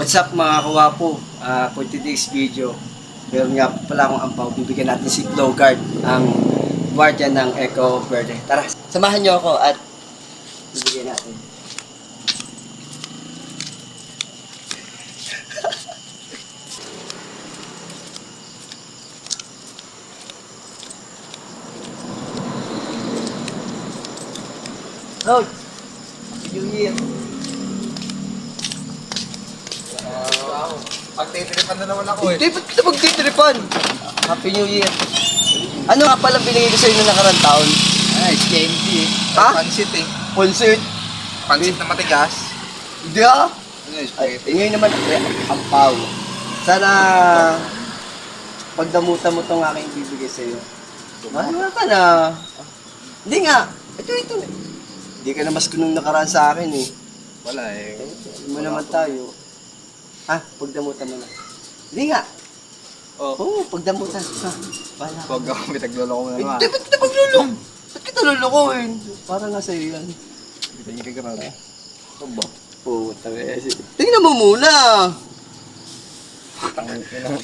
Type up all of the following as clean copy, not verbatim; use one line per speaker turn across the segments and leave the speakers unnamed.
What's up mga kawapo? For today's video, meron nga pala akong ampaw. Bibigyan natin si Flowguard, ang guardian ng Eco Verde. Tara, samahan niyo ako at bibigyan natin. Road! Happy New Year!
Pagtitiripan na naman ako eh.
Hindi, ba't kita magtitiripan? Happy New Year! Ano nga pala binigay ko sa'yo noong nakarang taon?
Ay, candy eh.
Ha?
Pansit eh.
Concert?
Pansit na matigas.
Hindi ah!
Ano
Ay,
yung spaghetti?
ngayon naman, ampaw. Sana pagdamutan mo itong aking bibigay sa'yo. Mahal ka na. Hindi nga. Ito. Hindi ka na mas kunong nakaraan sa akin eh.
Wala eh.
Alam mo naman tayo. Ha? Pagdamutan mo na. Hindi nga.
Oh.
Oo, pagdamutan. Ha? Bahala ka.
Huwag ako, pitagloloko mo na naman.
Hindi, ba't kita maglulok? Ba't kita lulukohin? Para nga sa'yo yan.
Kita niyo kay Karada. Ito ba?
Puta besi. Tingnan mo muna.
Tangin na mo.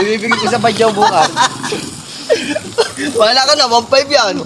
Ibibigay ko sa padyaw bukas. Wala ka na, 1.5 yan.